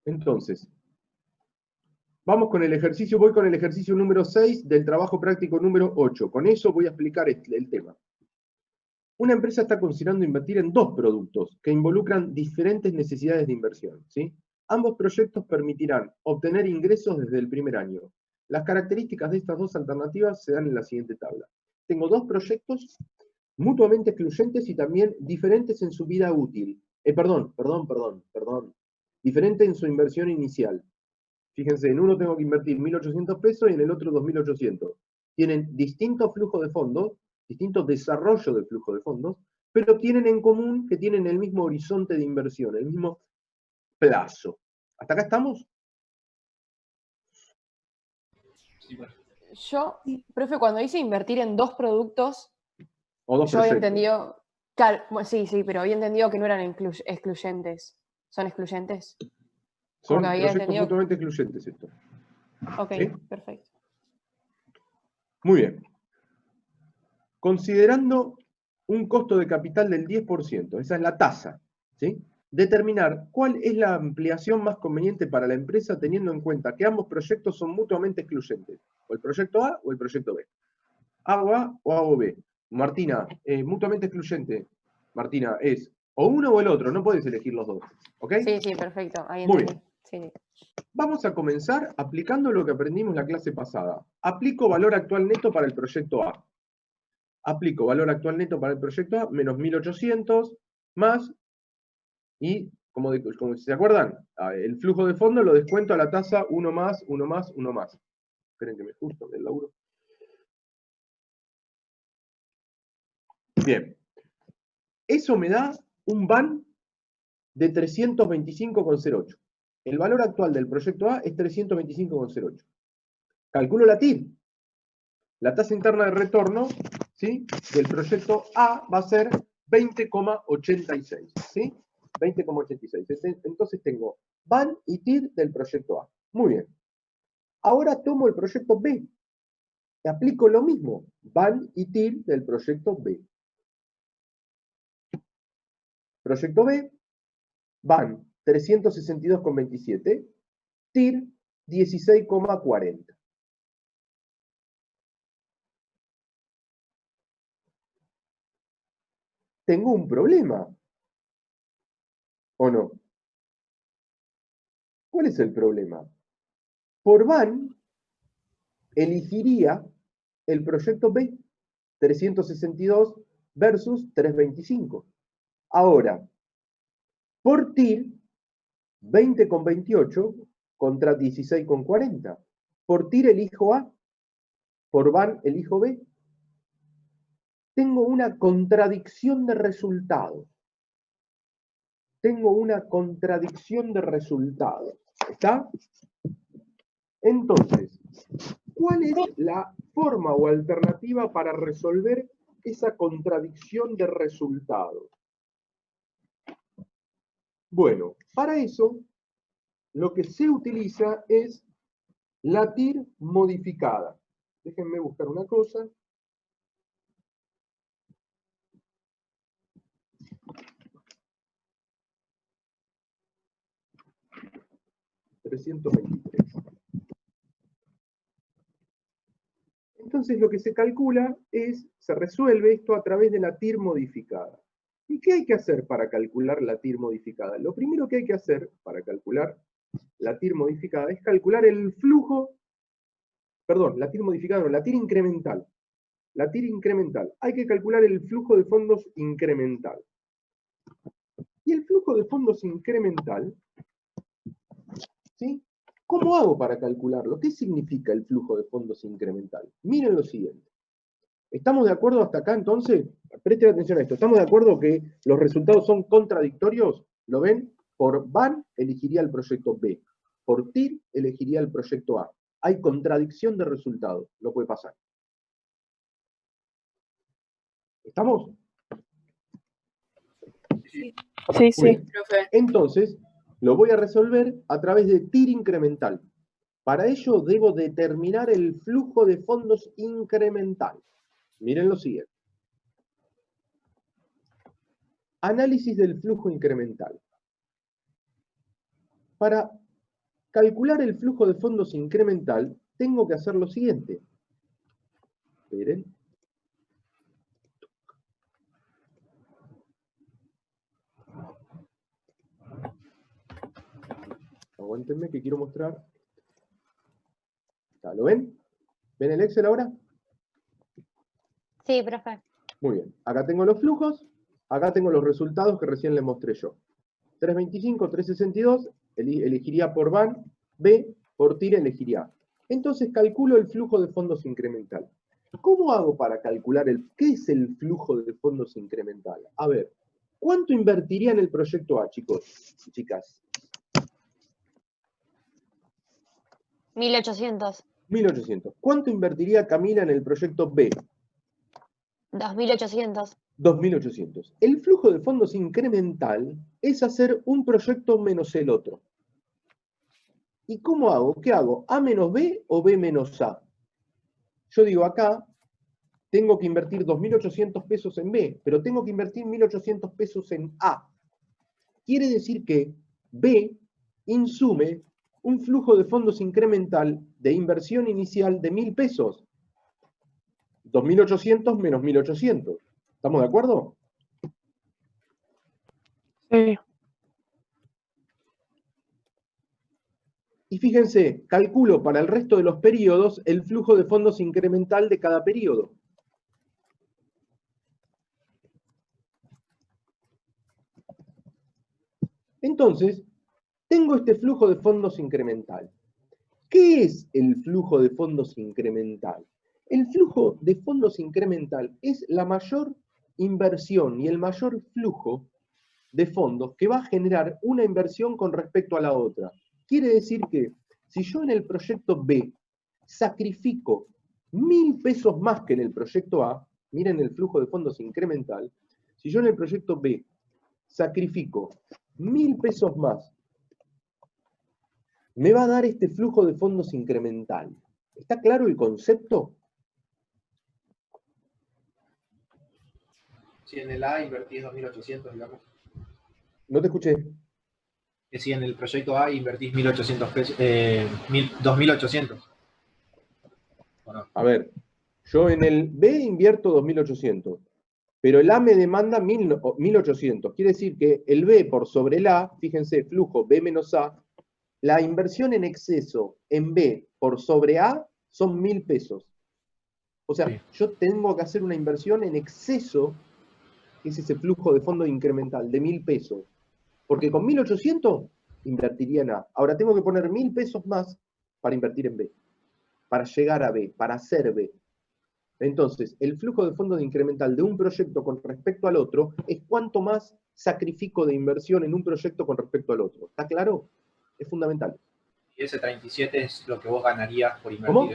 Entonces, vamos con el ejercicio, voy con el ejercicio número 6 del trabajo práctico número 8. Con eso voy a explicar el tema. Una empresa está considerando invertir en dos productos que involucran diferentes necesidades de inversión, ¿sí? Ambos proyectos permitirán obtener ingresos desde el primer año. Las características de estas dos alternativas se dan en la siguiente tabla. Tengo dos proyectos mutuamente excluyentes y también diferentes en su vida útil. Diferente en su inversión inicial. Fíjense, en uno tengo que invertir 1.800 pesos y en el otro 2.800. Tienen distintos flujos de fondos, distinto desarrollo del flujo de fondos, pero tienen en común que tienen el mismo horizonte de inversión, el mismo plazo. ¿Hasta acá estamos? Yo, profe, cuando dice invertir en dos productos, O dos yo había proyectos. entendido, claro, bueno, sí, pero había entendido que no eran excluyentes. ¿Son excluyentes? Como Son que había proyectos entendido. mutuamente excluyentes estos. Ok, ¿Sí? perfecto. Muy bien. Considerando un costo de capital del 10%, esa es la tasa, ¿sí? Determinar cuál es la ampliación más conveniente para la empresa teniendo en cuenta que ambos proyectos son mutuamente excluyentes, o el proyecto A o el proyecto B. Hago A o hago B. Martina, mutuamente excluyente, Martina, es o uno o el otro, no puedes elegir los dos, ¿ok? Sí, perfecto, ahí Muy entendí. bien. Sí. Vamos a comenzar aplicando lo que aprendimos la clase pasada. Aplico valor actual neto para el proyecto A. Aplico valor actual neto para el proyecto A, menos 1.800, más, y como si se acuerdan, el flujo de fondo lo descuento a la tasa 1 más, 1 más, 1 más. Esperen que me justo del laburo. Bien. Eso me da un VAN de 325,08. El valor actual del proyecto A es 325,08. Calculo la TIR. La tasa interna de retorno, ¿sí?, del proyecto A va a ser 20,86. ¿Sí? 20,86. Entonces tengo VAN y TIR del proyecto A. Muy bien. Ahora tomo el proyecto B. Y aplico lo mismo. VAN y TIR del proyecto B. Proyecto B, VAN 362,27, TIR 16,40. Tengo un problema, ¿o no? ¿Cuál es el problema? Por VAN, elegiría el proyecto B, 362 versus 325. Ahora, por TIR, 20,28 contra 16,40. Por TIR elijo A, por VAN elijo B. Tengo una contradicción de resultados. Tengo una contradicción de resultados. ¿Está? Entonces, ¿cuál es la forma o alternativa para resolver esa contradicción de resultados? Bueno, para eso, lo que se utiliza es la TIR modificada. Déjenme buscar una cosa. $323. Entonces lo que se calcula es, se resuelve esto a través de la TIR modificada. ¿Y qué hay que hacer para calcular la TIR modificada? Lo primero que hay que hacer para calcular la TIR modificada es calcular el flujo, perdón, la TIR modificada no, la TIR incremental. La TIR incremental. Hay que calcular el flujo de fondos incremental. Y el flujo de fondos incremental, ¿sí? ¿Cómo hago para calcularlo? ¿Qué significa el flujo de fondos incremental? Miren lo siguiente. ¿Estamos de acuerdo hasta acá entonces? Presten atención a esto. ¿Estamos de acuerdo que los resultados son contradictorios? ¿Lo ven? Por VAN elegiría el proyecto B. Por TIR elegiría el proyecto A. Hay contradicción de resultados. No puede pasar. ¿Estamos? Sí, profe. Entonces, lo voy a resolver a través de TIR incremental. Para ello debo determinar el flujo de fondos incremental. Miren lo siguiente. Análisis del flujo incremental. Para calcular el flujo de fondos incremental, tengo que hacer lo siguiente. Esperen. Aguántenme que quiero mostrar. ¿Lo ven? ¿Ven el Excel ahora? Sí, profe. Muy bien. Acá tengo los flujos, acá tengo los resultados que recién les mostré yo. 325, 362, elegiría por van, B, por TIR elegiría A. Entonces calculo el flujo de fondos incremental. ¿Cómo hago para calcular qué es el flujo de fondos incremental? A ver, ¿cuánto invertiría en el proyecto A, chicos y chicas? 1800. 1800. ¿Cuánto invertiría Camila en el proyecto B? 2800. 2800. El flujo de fondos incremental es hacer un proyecto menos el otro. ¿Y cómo hago? ¿Qué hago? ¿A menos B o B menos A? Yo digo acá, tengo que invertir 2.800 pesos en B, pero tengo que invertir 1.800 pesos en A. Quiere decir que B insume un flujo de fondos incremental de inversión inicial de 1.000 pesos. 2.800 menos 1.800. ¿Estamos de acuerdo? Sí. Y fíjense, calculo para el resto de los periodos el flujo de fondos incremental de cada periodo. Entonces, tengo este flujo de fondos incremental. ¿Qué es el flujo de fondos incremental? El flujo de fondos incremental es la mayor inversión y el mayor flujo de fondos que va a generar una inversión con respecto a la otra. Quiere decir que si yo en el proyecto B sacrifico 1.000 pesos más que en el proyecto A, miren el flujo de fondos incremental, si yo en el proyecto B sacrifico 1.000 pesos más, me va a dar este flujo de fondos incremental. ¿Está claro el concepto? Si en el A invertís 2.800, digamos. No te escuché. Que si en el proyecto A invertís 1.800 pesos, 2.800. ¿O no? A ver, yo en el B invierto 2.800, pero el A me demanda 1.800. Quiere decir que el B por sobre el A, fíjense, flujo B menos A, la inversión en exceso en B por sobre A son 1.000 pesos. O sea, Sí. yo tengo que hacer una inversión en exceso, que es ese flujo de fondo incremental, de 1.000 pesos. Porque con 1.800 invertiría en A. Ahora tengo que poner 1.000 pesos más para invertir en B, para llegar a B, para hacer B. Entonces, el flujo de fondos incremental de un proyecto con respecto al otro es cuánto más sacrifico de inversión en un proyecto con respecto al otro. ¿Está claro? Es fundamental. Y ese 37 es lo que vos ganarías por invertir. ¿Cómo?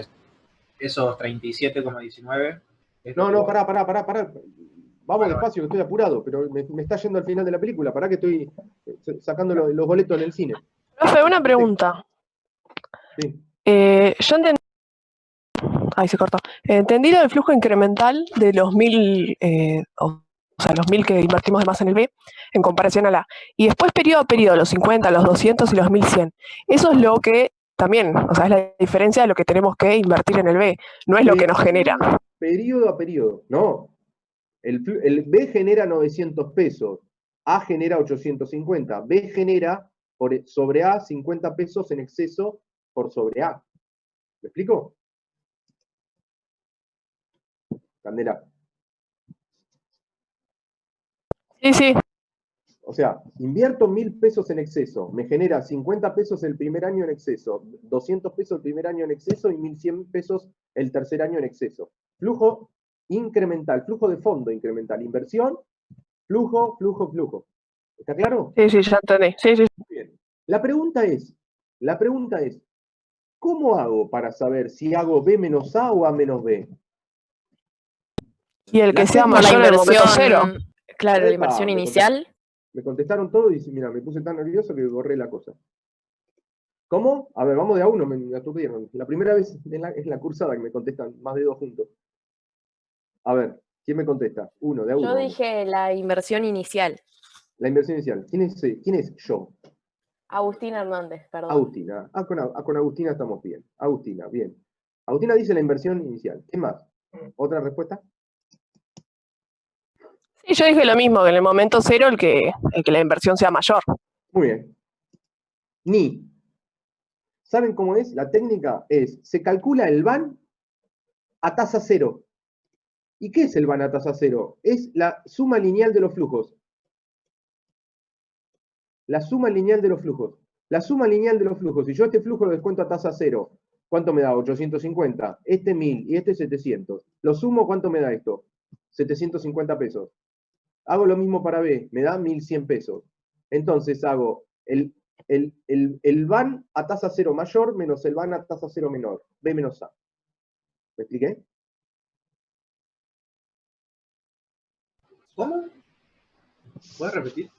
Esos 37,19 es lo No, que no, vos... pará. Vamos Bueno, despacio, que estoy apurado, pero me está yendo al final de la película. Pará que estoy sacando los boletos en el cine. Profe, una pregunta. Sí. Yo entendí. Ahí se cortó. Entendí lo del flujo incremental de los 1.000, o sea, los 1.000 que invertimos de más en el B en comparación a la A. Y después, periodo a periodo, los 50, los 200 y los 1.100. Eso es lo que también, o sea, es la diferencia de lo que tenemos que invertir en el B. No es lo que nos genera. Periodo a periodo. No. El B genera 900 pesos. A genera 850. B genera sobre A 50 pesos en exceso por sobre A. ¿Me explico? Candela. Sí, sí. O sea, invierto 1.000 pesos en exceso, me genera 50 pesos el primer año en exceso, 200 pesos el primer año en exceso y 1.100 pesos el tercer año en exceso. Flujo incremental, flujo de fondo incremental, inversión, flujo. ¿Está claro? Sí, ya entendí. Sí. Bien. La pregunta es, ¿cómo hago para saber si hago B menos A o A menos B? Y el que sea Por la mayor en el momento cero. inversión, claro, la Epa, inversión inicial. Me contestaron todo y mira, me puse tan nervioso que borré la cosa. ¿Cómo? A ver, vamos de a uno, me aturdieron. La primera vez es la cursada que me contestan más de dos juntos. A ver, ¿quién me contesta? Uno, de a uno. Yo Vamos. dije la inversión inicial. La inversión inicial. ¿Quién es yo? Agustina Hernández, perdón. Agustina. Con Agustina estamos bien. Agustina, bien. Agustina dice la inversión inicial. ¿Qué más? ¿Otra respuesta? Sí, yo dije lo mismo, que en el momento cero el que la inversión sea mayor. Muy bien. Ni. ¿Saben cómo es? La técnica es, se calcula el VAN a tasa cero. ¿Y qué es el VAN a tasa cero? Es la suma lineal de los flujos. La suma lineal de los flujos. La suma lineal de los flujos. Si yo este flujo lo descuento a tasa cero, ¿cuánto me da? 850. Este 1000 y este 700. Lo sumo, ¿cuánto me da esto? 750 pesos. Hago lo mismo para B, me da 1100 pesos. Entonces hago el VAN a tasa cero mayor menos el VAN a tasa cero menor. B menos A. ¿Me expliqué? ¿Cómo? ¿Puedes repetir?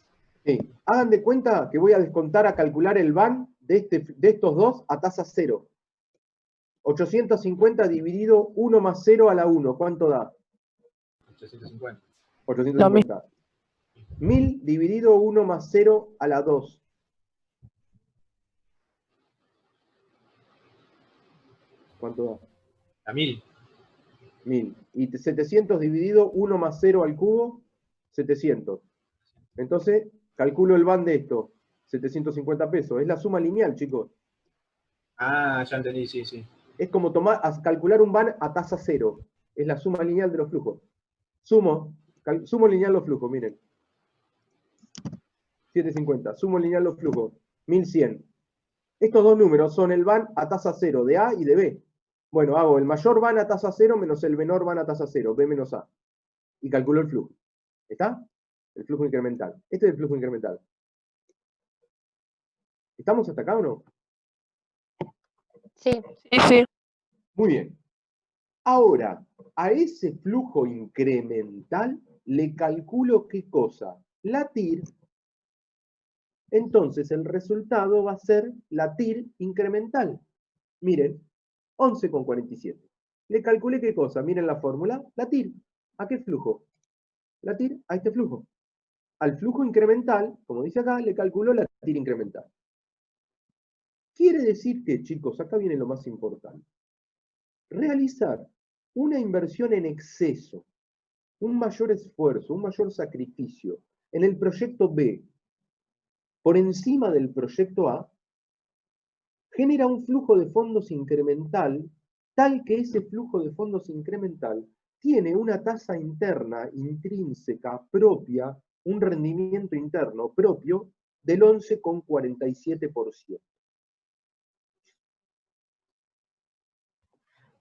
Sí. Hagan de cuenta que voy a descontar a calcular el VAN de estos dos a tasa cero. 850 dividido 1 más 0 a la 1. ¿Cuánto da? 850. 850. 1000 dividido 1 más 0 a la 2. ¿Cuánto da? A 1000. 1000. Y 700 dividido 1 más 0 al cubo, 700. Entonces, calculo el VAN de esto. 750 pesos. Es la suma lineal, chicos. Ah, ya entendí, sí, sí. Es como calcular un VAN a tasa cero. Es la suma lineal de los flujos. Sumo lineal los flujos, miren. 750. Sumo lineal los flujos. 1100. Estos dos números son el VAN a tasa cero de A y de B. Bueno, hago el mayor VAN a tasa cero menos el menor VAN a tasa cero, B menos A. Y calculo el flujo. ¿Está? El flujo incremental. Este es el flujo incremental. ¿Estamos hasta acá o no? Sí. Sí, sí. Muy bien. Ahora, a ese flujo incremental le calculo ¿qué cosa? La TIR. Entonces el resultado va a ser la TIR incremental. Miren, 11,47. Le calculé ¿qué cosa? Miren la fórmula. La TIR. ¿A qué flujo? La TIR a este flujo. Al flujo incremental, como dice acá, le calculo la TIR incremental. Quiere decir que, chicos, acá viene lo más importante. Realizar una inversión en exceso, un mayor esfuerzo, un mayor sacrificio en el proyecto B por encima del proyecto A, genera un flujo de fondos incremental, tal que ese flujo de fondos incremental tiene una tasa interna intrínseca propia, un rendimiento interno propio del 11,47%.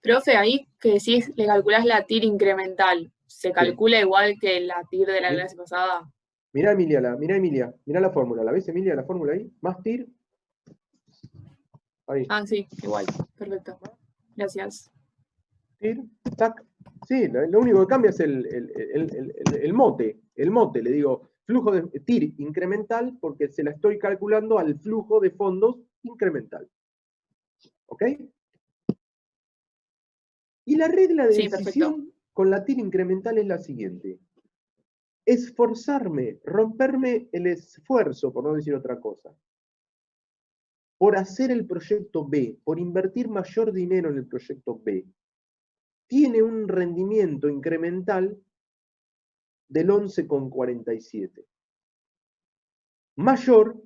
Profe, ahí que decís, le calculás la TIR incremental, ¿se calcula igual que la TIR de la Sí. clase pasada? Mirá Emilia, mirá la fórmula. ¿La ves, Emilia, la fórmula ahí? Más TIR. Ahí. Ah, sí, igual, perfecto. Gracias. TIR, tac. Sí, lo único que cambia es el mote. El mote, le digo, flujo de TIR incremental porque se la estoy calculando al flujo de fondos incremental. ¿Ok? Y la regla de Sí, decisión perfecto. con la TIR incremental es la siguiente. Esforzarme, romperme el esfuerzo, por no decir otra cosa, por hacer el proyecto B, por invertir mayor dinero en el proyecto B, tiene un rendimiento incremental del 11,47. Mayor,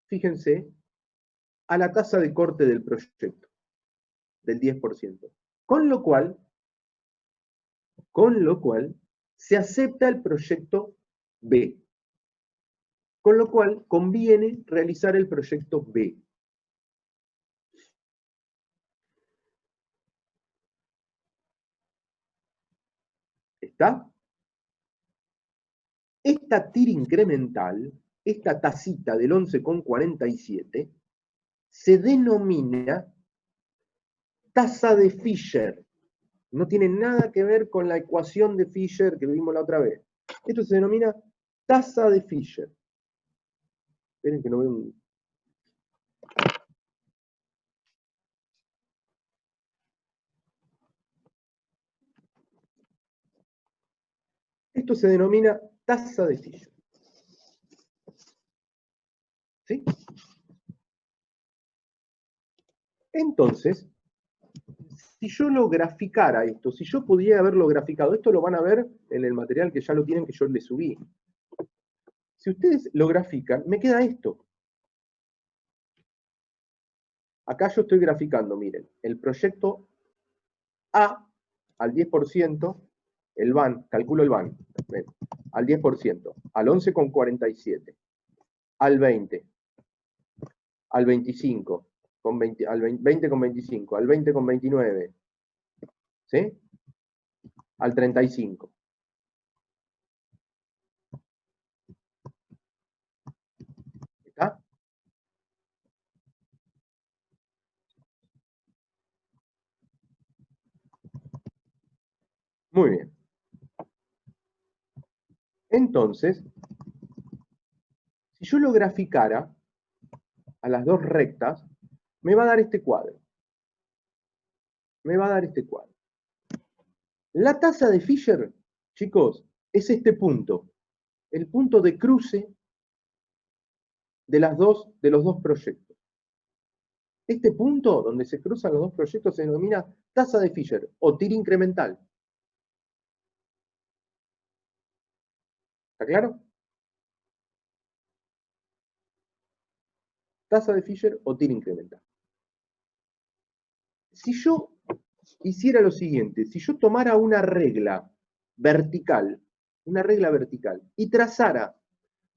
fíjense, a la tasa de corte del proyecto, del 10%. Con lo cual, se acepta el proyecto B. Con lo cual, conviene realizar el proyecto B. ¿Está? Esta TIR incremental, esta tasita del 11,47, se denomina tasa de Fisher. No tiene nada que ver con la ecuación de Fisher que vimos la otra vez. Esto se denomina tasa de Fisher. Esperen que no veo un... Esto se denomina tasa de Fisher. ¿Sí? Entonces, si yo lo graficara esto, si yo pudiera haberlo graficado, esto lo van a ver en el material que ya lo tienen, que yo les subí. Si ustedes lo grafican, me queda esto. Acá yo estoy graficando, miren, el proyecto A al 10%, el VAN, calculo el VAN, ven, al 10%, al 11,47, al 20, al 25, al 20,25, al 20,29, ¿sí? Al 35. ¿Está? Muy bien. Entonces, si yo lo graficara a las dos rectas, me va a dar este cuadro. Me va a dar este cuadro. La tasa de Fisher, chicos, es este punto. El punto de cruce de los dos proyectos. Este punto donde se cruzan los dos proyectos se denomina tasa de Fisher o TIR incremental. ¿Está claro? Tasa de Fisher o TIR incremental. Si yo hiciera lo siguiente, si yo tomara una regla vertical, y trazara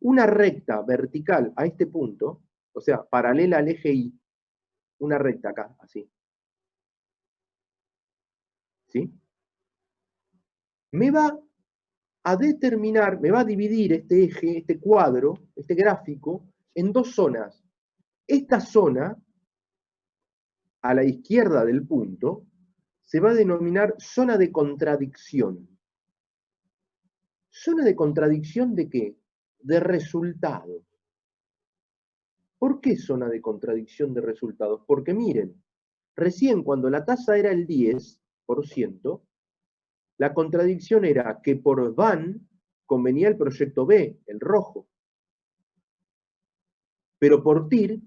una recta vertical a este punto, o sea, paralela al eje Y, una recta acá, así. ¿Sí? Me va a determinar, me va a dividir este eje, este cuadro, este gráfico, en dos zonas. Esta zona, a la izquierda del punto, se va a denominar zona de contradicción. ¿Zona de contradicción de qué? De resultados. ¿Por qué zona de contradicción de resultados? Porque miren, recién cuando la tasa era el 10%, la contradicción era que por VAN convenía el proyecto B, el rojo. Pero por TIR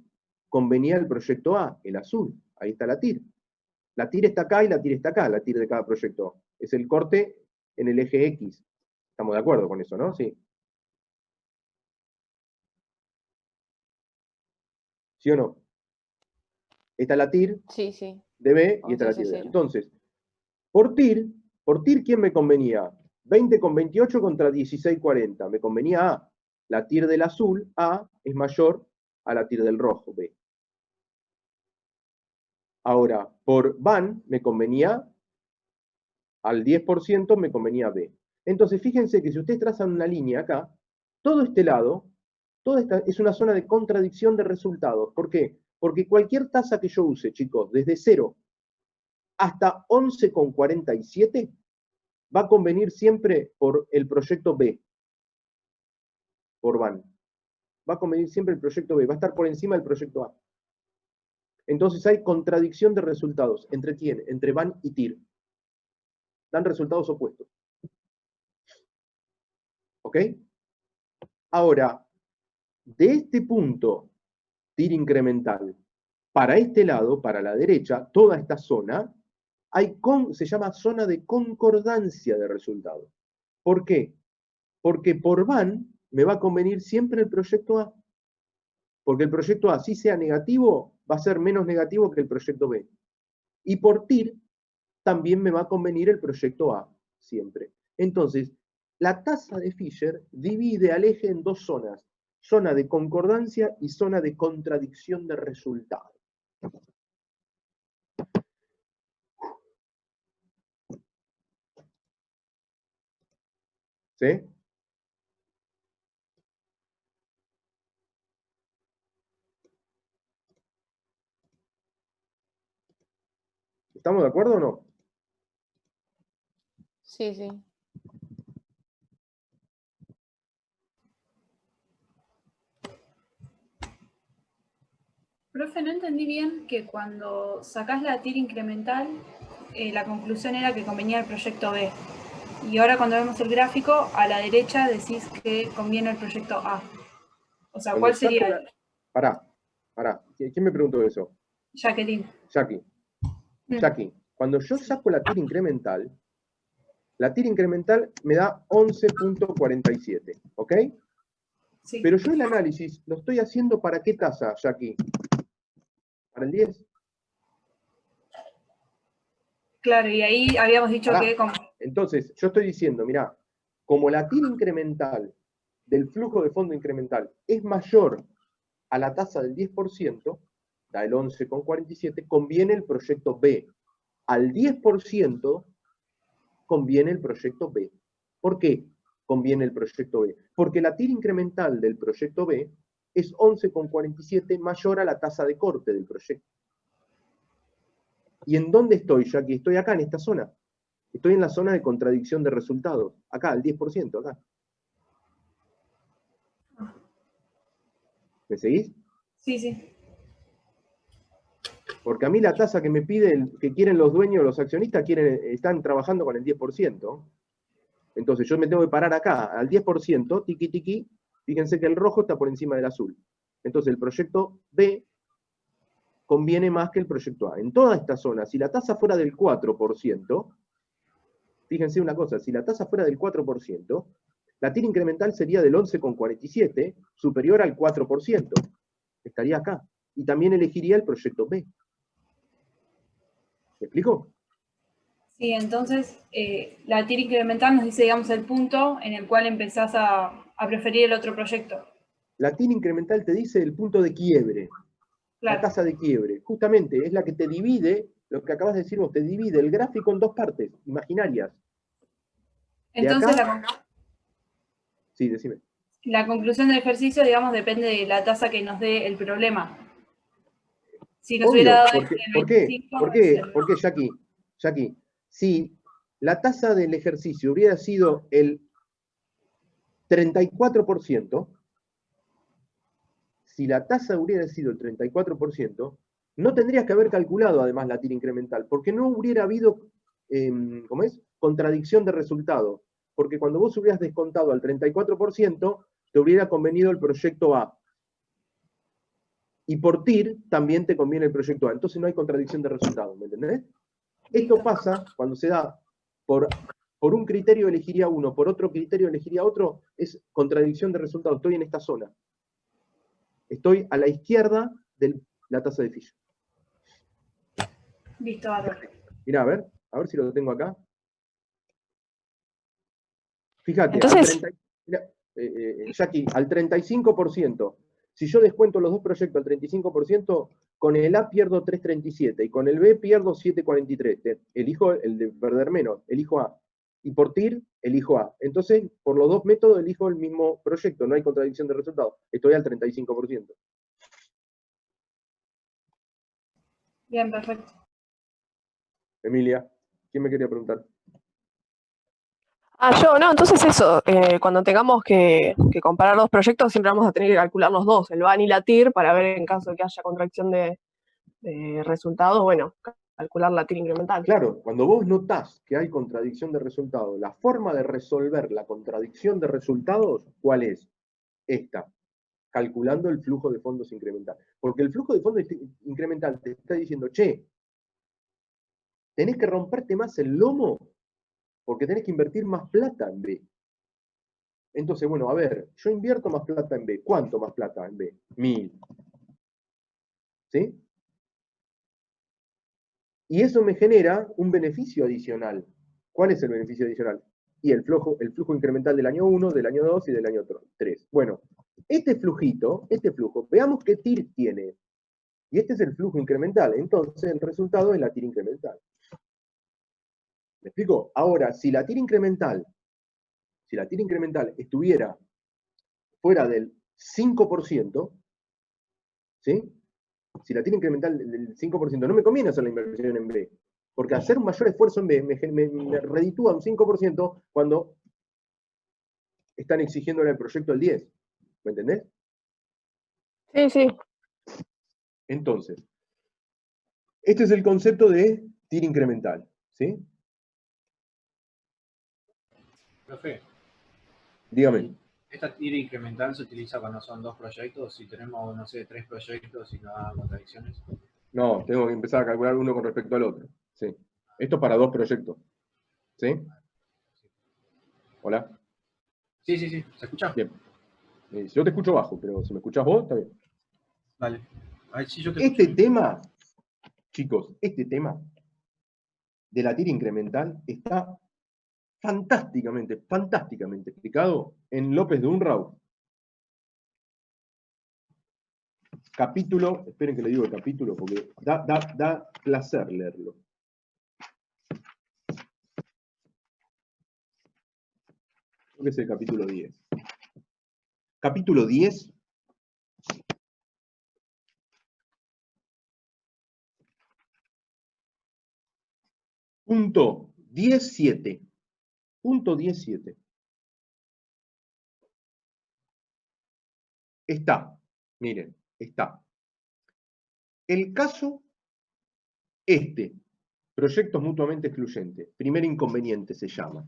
convenía el proyecto A, el azul. Ahí está la TIR. La TIR está acá y la TIR está acá, la TIR de cada proyecto. Es el corte en el eje X. Estamos de acuerdo con eso, ¿no? Sí. ¿Sí o no? Esta es la TIR Sí, sí. de B y Oh, esta es la sí, TIR de sí, A. sí. Entonces, por TIR, ¿quién me convenía? 20,28 contra 16,40. Me convenía A. La TIR del azul, A, es mayor a la TIR del rojo, B. Ahora, por VAN me convenía, al 10% me convenía B. Entonces, fíjense que si ustedes trazan una línea acá, todo este lado, toda esta es una zona de contradicción de resultados. ¿Por qué? Porque cualquier tasa que yo use, chicos, desde 0 hasta 11,47, va a convenir siempre por el proyecto B, por VAN. Va a convenir siempre el proyecto B, va a estar por encima del proyecto A. Entonces hay contradicción de resultados. ¿Entre quién? Entre VAN y TIR. Dan resultados opuestos. ¿Ok? Ahora, de este punto, TIR incremental, para este lado, para la derecha, toda esta zona, se llama zona de concordancia de resultados. ¿Por qué? Porque por VAN me va a convenir siempre el proyecto A. Porque el proyecto A, si sea negativo, va a ser menos negativo que el proyecto B. Y por TIR, también me va a convenir el proyecto A, siempre. Entonces, la tasa de Fisher divide al eje en dos zonas. Zona de concordancia y zona de contradicción de resultados. ¿Sí? ¿Estamos de acuerdo o no? Sí, sí. Profe, no entendí bien que cuando sacás la TIR incremental, la conclusión era que convenía el proyecto B. Y ahora cuando vemos el gráfico, a la derecha decís que conviene el proyecto A. O sea, Cuando ¿cuál saco sería la... Pará. ¿Quién me preguntó eso? Jacqueline. Jackie. Jackie, cuando yo saco la tira incremental me da 11.47, ¿ok? Sí. Pero yo el análisis lo estoy haciendo ¿para qué tasa, Jackie? ¿Para el 10? Claro, y ahí habíamos dicho Pará. que... Entonces, yo estoy diciendo, mirá, como la tira incremental del flujo de fondo incremental es mayor a la tasa del 10%, da el 11,47, conviene el proyecto B. Al 10% conviene el proyecto B. ¿Por qué conviene el proyecto B? Porque la tira incremental del proyecto B es 11,47 mayor a la tasa de corte del proyecto. ¿Y en dónde estoy, Jackie? Estoy acá, en esta zona. Estoy en la zona de contradicción de resultados. Acá, el 10%, acá. ¿Me seguís? Sí, sí. Porque a mí la tasa que me piden, que quieren los dueños, los accionistas, están trabajando con el 10%. Entonces yo me tengo que parar acá, al 10%, tiqui tiqui. Fíjense que el rojo está por encima del azul. Entonces el proyecto B conviene más que el proyecto A. En toda esta zona, si la tasa fuera del 4%, fíjense una cosa, si la tasa fuera del 4%, la tira incremental sería del 11,47, superior al 4%. Estaría acá. Y también elegiría el proyecto B. ¿Me explico? Sí, entonces la tira incremental nos dice, digamos, el punto en el cual empezás a preferir el otro proyecto. La tira incremental te dice el punto de quiebre, Claro. la tasa de quiebre. Justamente es la que te divide, lo que acabas de decir vos, te divide el gráfico en dos partes imaginarias. Entonces acá, sí, decime. la conclusión del ejercicio, digamos, depende de la tasa que nos dé el problema. Si nos Obvio, hubiera dado ¿por qué, el 25, ¿por qué, Jackie? Si la tasa del ejercicio hubiera sido el 34%, si la tasa hubiera sido el 34%, no tendrías que haber calculado además la tira incremental, porque no hubiera habido, ¿cómo es? Contradicción de resultado. Porque cuando vos hubieras descontado al 34%, te hubiera convenido el proyecto A. Y por TIR también te conviene el proyecto A. Entonces no hay contradicción de resultado, ¿me entendés? Esto pasa cuando se da por un criterio elegiría uno, por otro criterio elegiría otro, es contradicción de resultado. Estoy en esta zona. Estoy a la izquierda de la tasa de Fisher. Listo, bárbaro. Mirá, a ver si lo tengo acá. Fíjate, Entonces, Jackie, al 35%, si yo descuento los dos proyectos al 35%, con el A pierdo 3,37 y con el B pierdo 7,43. Elijo el de perder menos, elijo A. Y por TIR, elijo A. Entonces, por los dos métodos, elijo el mismo proyecto. No hay contradicción de resultados. Estoy al 35%. Bien, perfecto. Emilia, ¿quién me quería preguntar? yo, no, entonces eso, cuando tengamos que comparar dos proyectos, siempre vamos a tener que calcular los dos, el VAN y la TIR, para ver en caso de que haya contracción de resultados, bueno, calcular la TIR incremental. Claro, cuando vos notás que hay contradicción de resultados, la forma de resolver la contradicción de resultados, ¿cuál es? Esta, calculando el flujo de fondos incremental. Porque el flujo de fondos incremental te está diciendo, che, tenés que romperte más el lomo porque tenés que invertir más plata en B. Entonces, bueno, a ver, yo invierto más plata en B. ¿Cuánto más plata en B? 1000. ¿Sí? Y eso me genera un beneficio adicional. ¿Cuál es el beneficio adicional? Y el flujo incremental del año 1, del año 2 y del año 3. Bueno, este flujo, veamos qué TIR tiene. Y este es el flujo incremental. Entonces, el resultado es la tira incremental. ¿Me explico? Ahora, si la tira incremental estuviera fuera del 5%, ¿sí? Si la tira incremental del 5%, no me conviene hacer la inversión en B. Porque hacer un mayor esfuerzo en B me reditúa un 5% cuando están exigiéndole al proyecto el 10%. ¿Me entendés? Sí, sí. Entonces, este es el concepto de tira incremental. ¿Sí? Profe, Dígame. esta tira incremental se utiliza cuando son dos proyectos. Si tenemos, no sé, tres proyectos y no hay contradicciones. No, tengo que empezar a calcular uno con respecto al otro. Sí. Esto es para dos proyectos. ¿Sí? ¿Hola? Sí, sí, sí. ¿Se escucha? Bien. Yo te escucho bajo, pero si me escuchás vos, está bien. Dale. A ver si yo te Este escucho. tema, chicos, este tema de la tira incremental está fantásticamente explicado en López de Unrau. Capítulo, esperen que le digo el capítulo porque da placer leerlo. Creo que es el capítulo 10. Capítulo 10. Punto 17. Punto 17. Está, miren, está. El caso proyectos mutuamente excluyentes. Primer inconveniente se llama.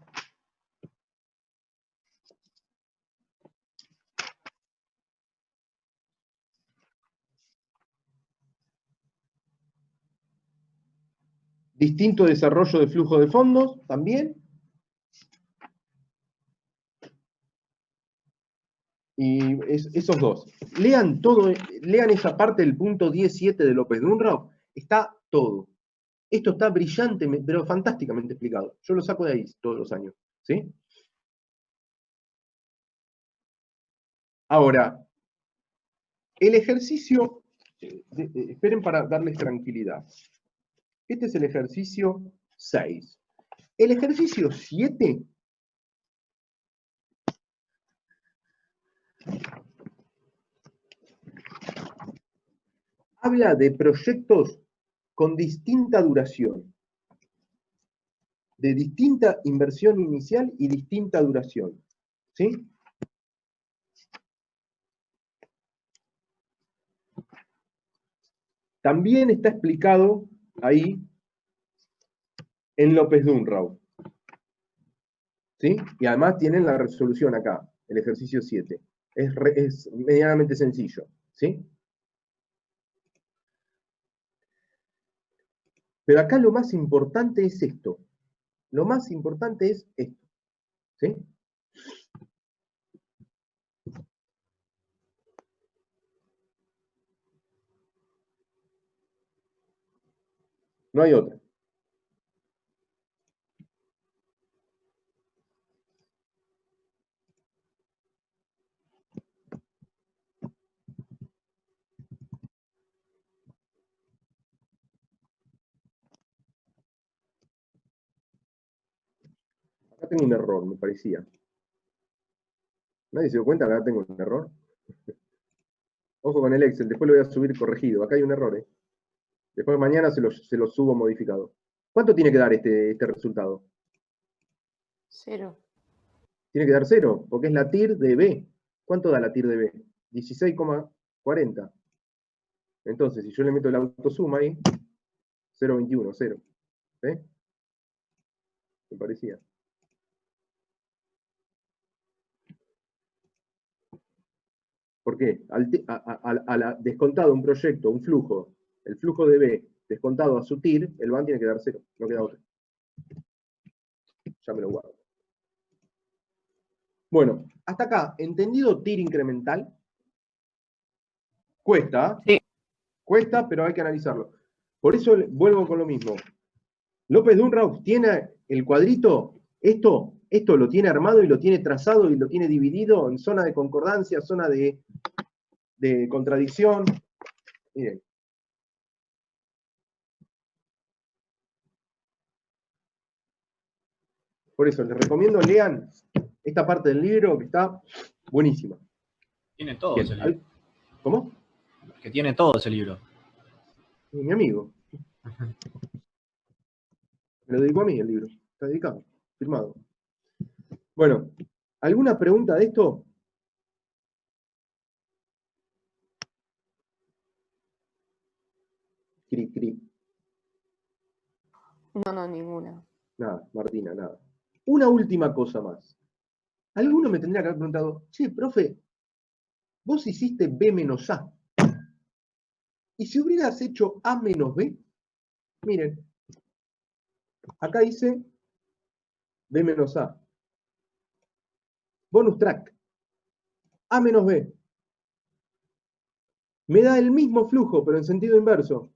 Distinto desarrollo de flujo de fondos, también. Y esos dos. Lean todo, lean esa parte del punto 17 de López de Unrau. Está todo. Esto está brillante, pero fantásticamente explicado. Yo lo saco de ahí todos los años. ¿Sí? Ahora, el ejercicio, esperen para darles tranquilidad. Este es el ejercicio 6. El ejercicio 7 habla de proyectos con distinta duración, de distinta inversión inicial y distinta duración. ¿Sí? También está explicado ahí en López de Unrau. ¿Sí? Y además tienen la resolución acá, el ejercicio 7. Es medianamente sencillo. ¿Sí? Pero acá lo más importante es esto. Lo más importante es esto. ¿Sí? No hay otra. Acá tengo un error, me parecía. ¿Nadie se dio cuenta que acá tengo un error? Ojo con el Excel, después lo voy a subir corregido. Acá hay un error, ¿eh? Después mañana se lo subo modificado. ¿Cuánto tiene que dar este resultado? 0. Tiene que dar 0, porque es la TIR de B. ¿Cuánto da la TIR de B? 16,40. Entonces, si yo le meto el autosuma ahí, 0,21, 0. ¿Eh? Me parecía. ¿Por qué? Al descontado un proyecto, un flujo, el flujo de B descontado a su TIR, el BAN tiene que dar 0, no queda otro. Ya me lo guardo. Bueno, hasta acá, ¿entendido TIR incremental? Cuesta, Sí. cuesta, pero hay que analizarlo. Por eso vuelvo con lo mismo. López de Unrau tiene el cuadrito, esto lo tiene armado y lo tiene trazado y lo tiene dividido en zona de concordancia, zona de contradicción. Miren. Por eso les recomiendo lean esta parte del libro que está buenísima. Tiene todo Bien, ese libro. ¿cómo? Que tiene todo ese libro. Mi amigo. Me lo dedicó a mí el libro. Está dedicado, firmado. Bueno, ¿alguna pregunta de esto? Cri, cri. No, ninguna. Nada, Martina, nada. Una última cosa más. Alguno me tendría que haber preguntado, che, profe, vos hiciste B menos A. Y si hubieras hecho A menos B, miren, acá dice B menos A. Bonus track. A menos B. Me da el mismo flujo, pero en sentido inverso.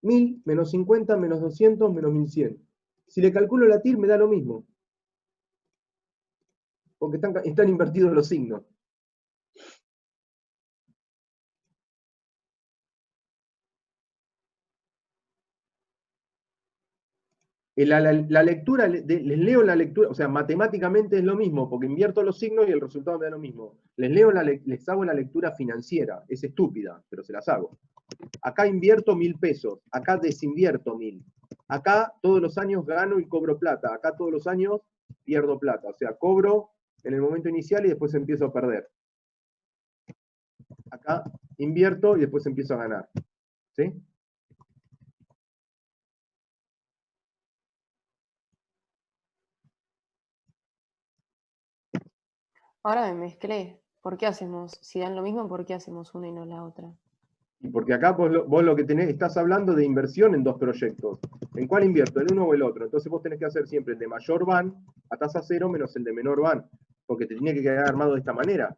1000 menos 50 menos 200 menos 1100. Si le calculo la TIR me da lo mismo. Porque están invertidos los signos. La lectura, les leo la lectura, o sea, matemáticamente es lo mismo, porque invierto los signos y el resultado me da lo mismo. Les hago la lectura financiera, es estúpida, pero se las hago. Acá invierto 1000 pesos, acá desinvierto 1000. Acá todos los años gano y cobro plata, acá todos los años pierdo plata, o sea, cobro en el momento inicial y después empiezo a perder. Acá invierto y después empiezo a ganar. ¿Sí? Ahora me mezclé. ¿Por qué hacemos, si dan lo mismo, por qué hacemos una y no la otra? Y porque acá vos lo que tenés, estás hablando de inversión en dos proyectos. ¿En cuál invierto? ¿En uno o el otro? Entonces vos tenés que hacer siempre el de mayor van a tasa cero menos el de menor van, porque te tiene que quedar armado de esta manera.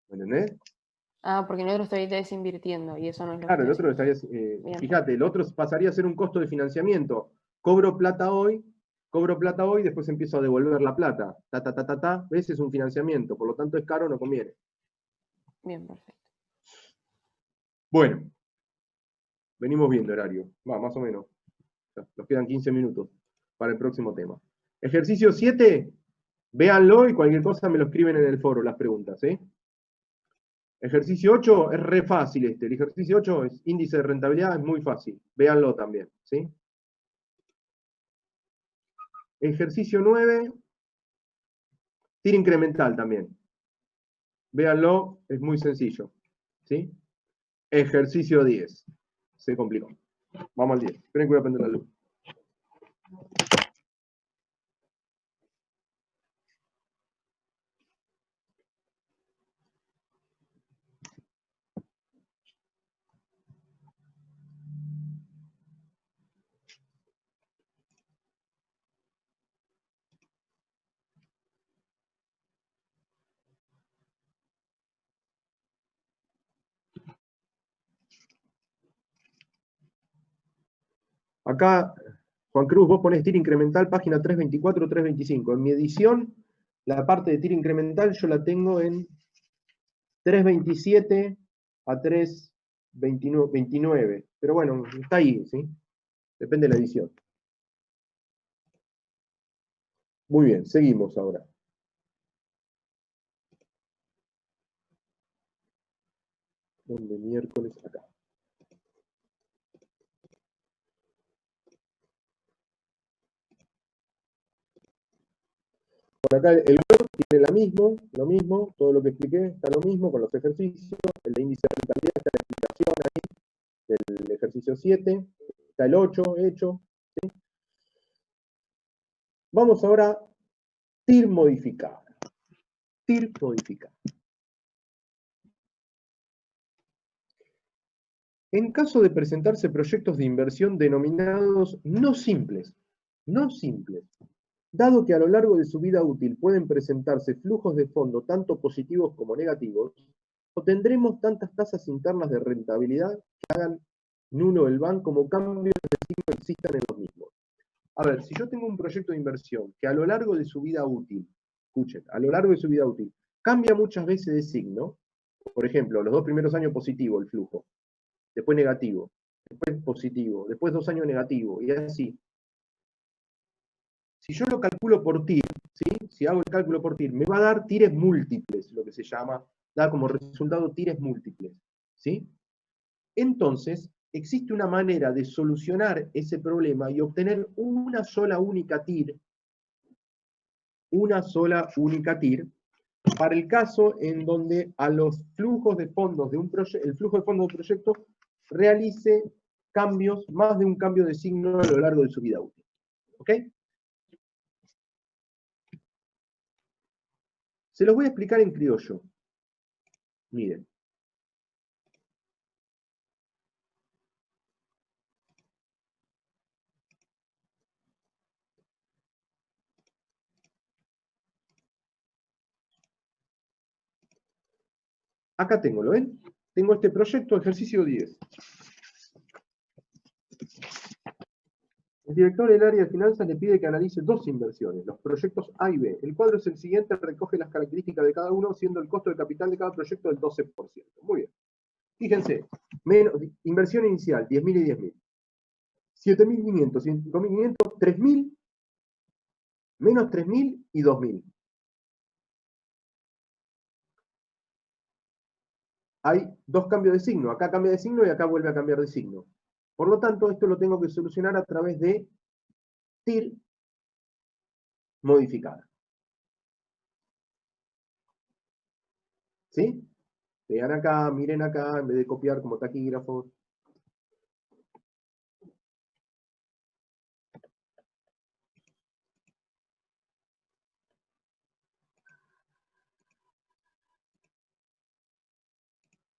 ¿Me entendés? Ah, porque en el otro estoy desinvirtiendo y eso no es lo Claro, que el estoy otro haciendo. estaría, fíjate, el otro pasaría a ser un costo de financiamiento. Cobro plata hoy, después empiezo a devolver la plata. ¿Ves? Es un financiamiento, por lo tanto es caro, no conviene. Bien, perfecto. Bueno, venimos viendo horario. Va, más o menos. Nos quedan 15 minutos para el próximo tema. Ejercicio 7, véanlo y cualquier cosa me lo escriben en el foro, las preguntas, ¿sí? Ejercicio 8 es re fácil este. El ejercicio 8 es índice de rentabilidad, es muy fácil. Véanlo también, ¿sí? Ejercicio 9, tira incremental también. Véanlo, es muy sencillo, ¿sí? Ejercicio 10. Se complicó. Vamos al 10. Esperen que voy a prender la luz. Acá, Juan Cruz, vos ponés tira incremental, página 324, 325. En mi edición, la parte de tira incremental yo la tengo en 327 a 329. Pero bueno, está ahí, ¿sí? Depende de la edición. Muy bien, seguimos ahora. ¿Dónde miércoles? Acá. Por acá el Word tiene lo mismo, todo lo que expliqué está lo mismo con los ejercicios, el de índice de rentabilidad está la explicación ahí del ejercicio 7, está el 8 hecho, ¿sí? Vamos ahora a TIR modificada. TIR modificada. En caso de presentarse proyectos de inversión denominados no simples, dado que a lo largo de su vida útil pueden presentarse flujos de fondo tanto positivos como negativos, obtendremos tantas tasas internas de rentabilidad que hagan nulo el BAN como cambios de signo existan en los mismos. A ver, si yo tengo un proyecto de inversión que a lo largo de su vida útil, escuchen, a lo largo de su vida útil, cambia muchas veces de signo, por ejemplo, los 2 primeros años positivo el flujo, después negativo, después positivo, después 2 años negativo, y así. Si yo lo calculo por TIR, ¿sí? Si hago el cálculo por TIR, me va a dar tires múltiples, lo que se llama, da como resultado tires múltiples, ¿sí? Entonces, existe una manera de solucionar ese problema y obtener una sola única TIR, para el caso en donde a los flujos de fondos de un proyecto, el flujo de fondos de un proyecto realice cambios, más de un cambio de signo a lo largo de su vida útil. ¿Ok? Se los voy a explicar en criollo. Miren. Acá tengo, ¿lo ven? Tengo este proyecto, ejercicio 10. El director del área de finanzas le pide que analice dos inversiones, los proyectos A y B. El cuadro es el siguiente, recoge las características de cada uno, siendo el costo de capital de cada proyecto del 12%. Muy bien. Fíjense, inversión inicial, 10.000 y 10.000. 7.500, 5.500, 3.000, menos 3.000 y 2.000. Hay dos cambios de signo. Acá cambia de signo y acá vuelve a cambiar de signo. Por lo tanto, esto lo tengo que solucionar a través de TIR modificada. ¿Sí? Vean acá, miren acá, en vez de copiar como taquígrafos.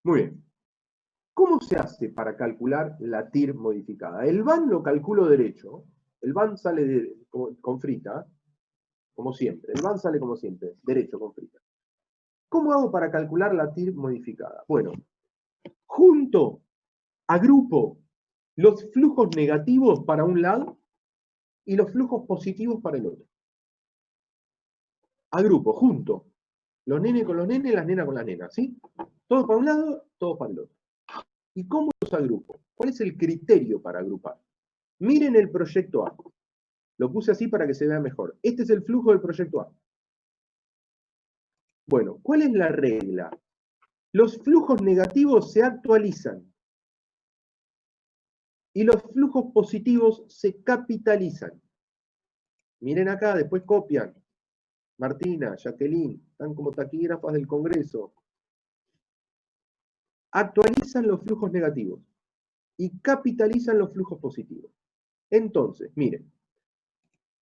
Muy bien. ¿Cómo se hace para calcular la TIR modificada? El VAN lo calculo derecho. El VAN sale con frita, como siempre. El VAN sale como siempre, derecho con frita. ¿Cómo hago para calcular la TIR modificada? Bueno, agrupo los flujos negativos para un lado y los flujos positivos para el otro. Junto. Los nenes con los nenes, las nenas con las nenas, ¿sí? Todos para un lado, todos para el otro. ¿Y cómo los agrupo? ¿Cuál es el criterio para agrupar? Miren el proyecto A. Lo puse así para que se vea mejor. Este es el flujo del proyecto A. Bueno, ¿cuál es la regla? Los flujos negativos se actualizan y los flujos positivos se capitalizan. Miren acá, después copian. Martina, Jacqueline, están como taquígrafas del Congreso. Actualizan los flujos negativos y capitalizan los flujos positivos. Entonces, miren,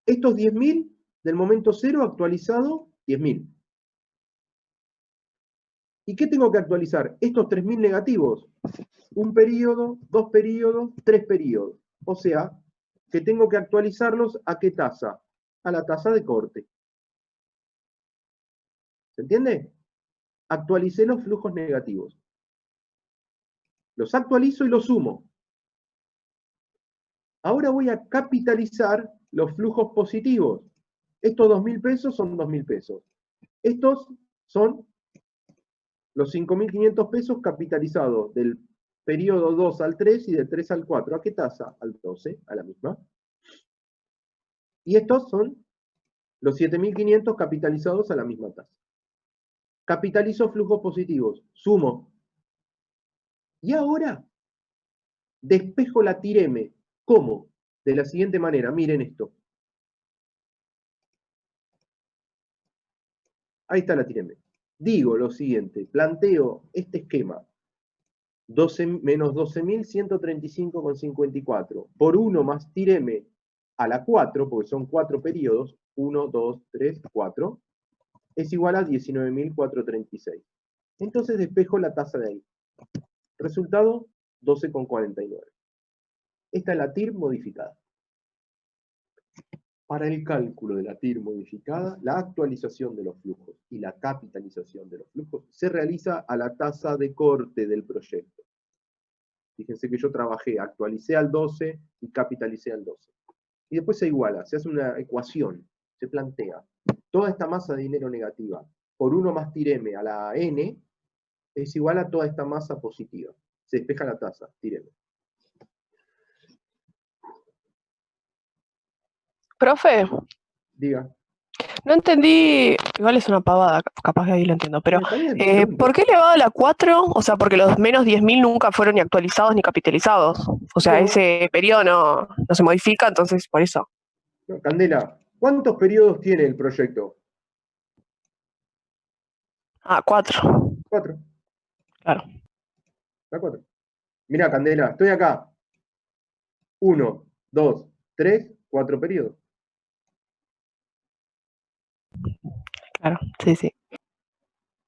estos 10.000 del momento cero actualizado, 10.000. ¿Y qué tengo que actualizar? Estos 3.000 negativos. Un periodo, 2 periodos, 3 periodos. O sea, que tengo que actualizarlos ¿a qué tasa? A la tasa de corte. ¿Se entiende? Actualicé los flujos negativos. Los actualizo y los sumo. Ahora voy a capitalizar los flujos positivos. Estos 2.000 pesos son 2.000 pesos. Estos son los 5.500 pesos capitalizados del periodo 2 al 3 y del 3 al 4. ¿A qué tasa? Al 12, a la misma. Y estos son los 7.500 capitalizados a la misma tasa. Capitalizo flujos positivos, sumo. Y ahora despejo la TIR M. ¿Cómo? De la siguiente manera, miren esto. Ahí está la TIR M. Digo lo siguiente, planteo este esquema. Menos 12.135,54 por 1 más TIR M a la 4, porque son 4 periodos, 1, 2, 3, 4, es igual a 19.436. Entonces despejo la tasa de ahí. Resultado, 12,49. Esta es la TIR modificada. Para el cálculo de la TIR modificada, la actualización de los flujos y la capitalización de los flujos se realiza a la tasa de corte del proyecto. Fíjense que yo trabajé, actualicé al 12 y capitalicé al 12. Y después se iguala, se hace una ecuación, se plantea. Toda esta masa de dinero negativa por 1 más TIR M a la N es igual a toda esta masa positiva. Se despeja la tasa, TIR M. Profe, Diga. no entendí, igual es una pavada, capaz que ahí lo entiendo, pero Está bien, pregunte. ¿por qué elevado a la 4? O sea, porque los menos 10.000 nunca fueron ni actualizados ni capitalizados. O sea, No. ese periodo no se modifica, entonces por eso. No, Candela, ¿cuántos periodos tiene el proyecto? Ah, 4. 4. Claro. La 4. Mirá, Candela, estoy acá. 1, 2, 3, 4 periodos. Claro, sí, sí.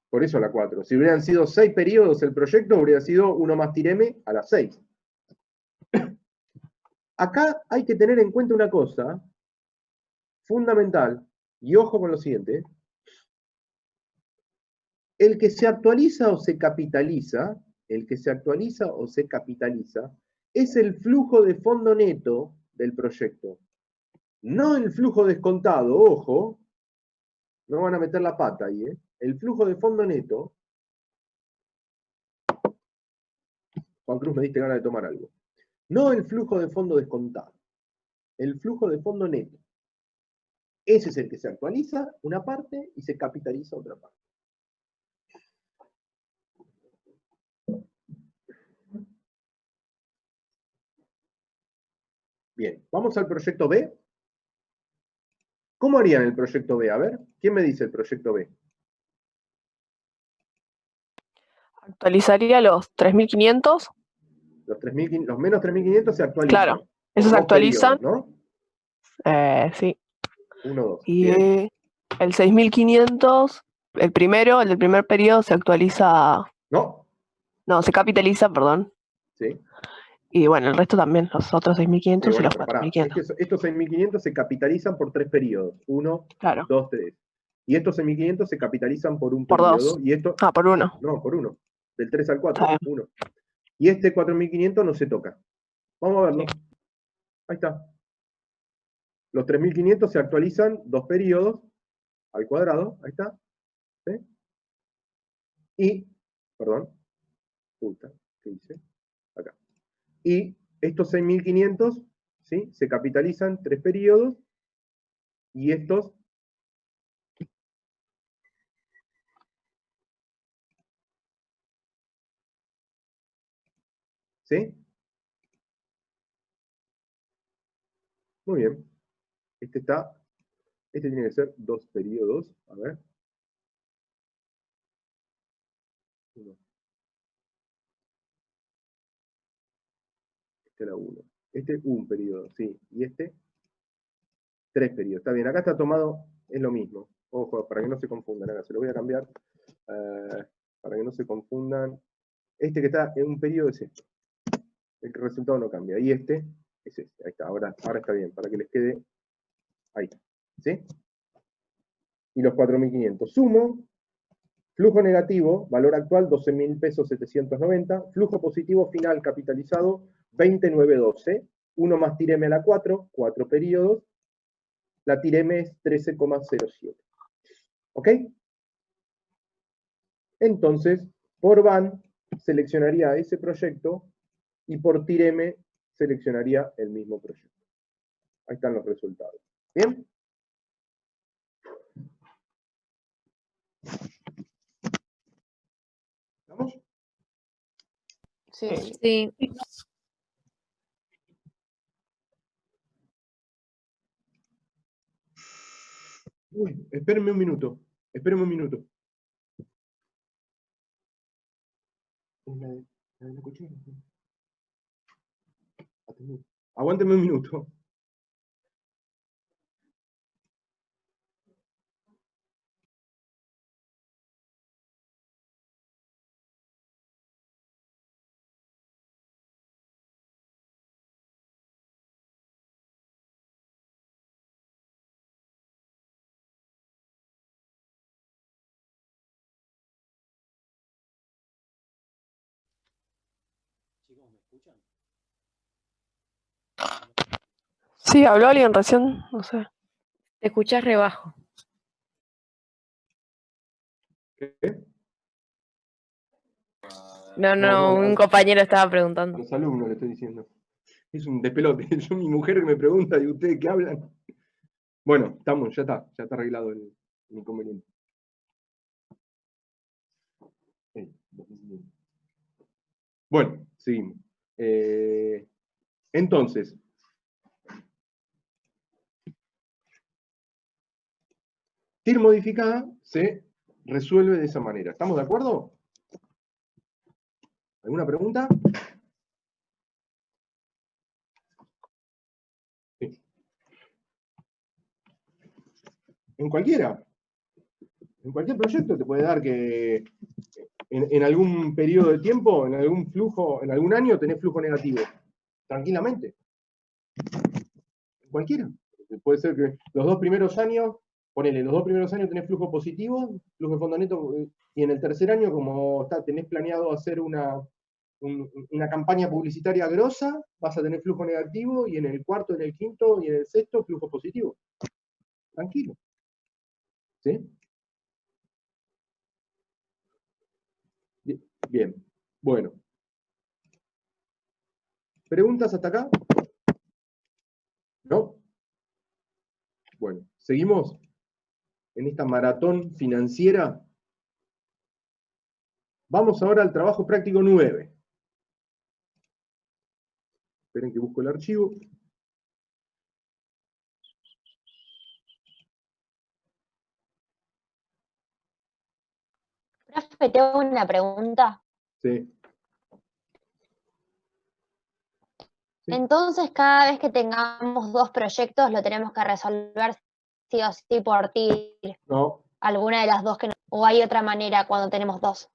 Por eso la 4. Si hubieran sido 6 periodos el proyecto, habría sido 1 más TIR M a las 6. Acá hay que tener en cuenta una cosa fundamental, y ojo con lo siguiente. El que se actualiza o se capitaliza, es el flujo de fondo neto del proyecto. No el flujo descontado, ojo, no van a meter la pata ahí, ¿eh? El flujo de fondo neto. Juan Cruz, me diste ganas de tomar algo. No el flujo de fondo descontado, el flujo de fondo neto. Ese es el que se actualiza una parte y se capitaliza otra parte. Bien, vamos al proyecto B. ¿Cómo harían el proyecto B? A ver, ¿quién me dice el proyecto B? Actualizaría los 3.500. Los menos 3.500 se actualizan. Claro, esos se Por dos actualizan. periodos, ¿no? Sí. 1, 2. Y Bien. el 6.500, el del primer periodo se actualiza. ¿No? No, se capitaliza, perdón. Sí. Y bueno, el resto también, los otros 6.500 y Bueno, los pero pará. 4.500. Estos 6.500 se capitalizan por 3 periodos. 1, Claro, 2, 3. Y estos 6.500 se capitalizan por un por periodo. 2. Y esto, Ah, por 1. no, por 1. Del 3 al 4, Está 1. Y este 4.500 no se toca. Vamos a verlo. Sí. Ahí está. Los 3.500 se actualizan 2 periodos al cuadrado. Ahí está. ¿Sí? Y, perdón. Puta, ¿qué hice? Acá. Y estos 6.500, ¿sí? Se capitalizan 3 periodos. Y estos ¿sí? Muy bien. Este tiene que ser 2 periodos. A ver. 1. Este era 1. Este 1 periodo, sí. Y este 3 periodos. Está bien, acá está tomado, es lo mismo. Ojo, para que no se confundan. Acá se lo voy a cambiar. Para que no se confundan. Este que está en un periodo es este. El resultado no cambia. Y este es este. Ahí está. Ahora está bien. Para que les quede. Ahí está. ¿Sí? Y los 4.500. Sumo. Flujo negativo, valor actual 12.000 pesos 790. Flujo positivo final capitalizado 20.912. 1 más tireme a la 4, 4 periodos. La tireme es 13,07. ¿Ok? Entonces, por VAN seleccionaría ese proyecto y por tireme seleccionaría el mismo proyecto. Ahí están los resultados. ¿Bien? ¿Estamos? Sí. Sí. Uy, espérenme un minuto. Espérenme un minuto. La cuchara. Aguánteme un minuto. Chicos, ¿me escuchan? Sí, habló alguien recién, no sé. Te escuchás rebajo. ¿Qué? No, un compañero estaba preguntando. A los alumnos le estoy diciendo. Es un despelote. Yo, mi mujer que me pregunta, ¿y ustedes qué hablan? Bueno, estamos, ya está arreglado el inconveniente. Bueno, seguimos. Entonces, TIR modificada se resuelve de esa manera. ¿Estamos de acuerdo? ¿Alguna pregunta? Sí. En cualquier proyecto te puede dar que en algún periodo de tiempo, en algún flujo, en algún año tenés flujo negativo. Tranquilamente. En cualquiera. Puede ser que los 2 primeros años ponele, los 2 primeros años tenés flujo positivo, flujo de fondo neto, y en el tercer año, como tenés planeado hacer una campaña publicitaria grosa, vas a tener flujo negativo, y en el cuarto, en el quinto y en el sexto, flujo positivo. Tranquilo. ¿Sí? Bien. Bueno. ¿Preguntas hasta acá? ¿No? Bueno, seguimos en esta maratón financiera. Vamos ahora al trabajo práctico 9. Esperen que busco el archivo. Profe, tengo una pregunta. Sí. Sí. Entonces, cada vez que tengamos 2 proyectos, lo tenemos que resolver sí o sí por ti. No, Alguna de las dos que no. O hay otra manera cuando tenemos 2.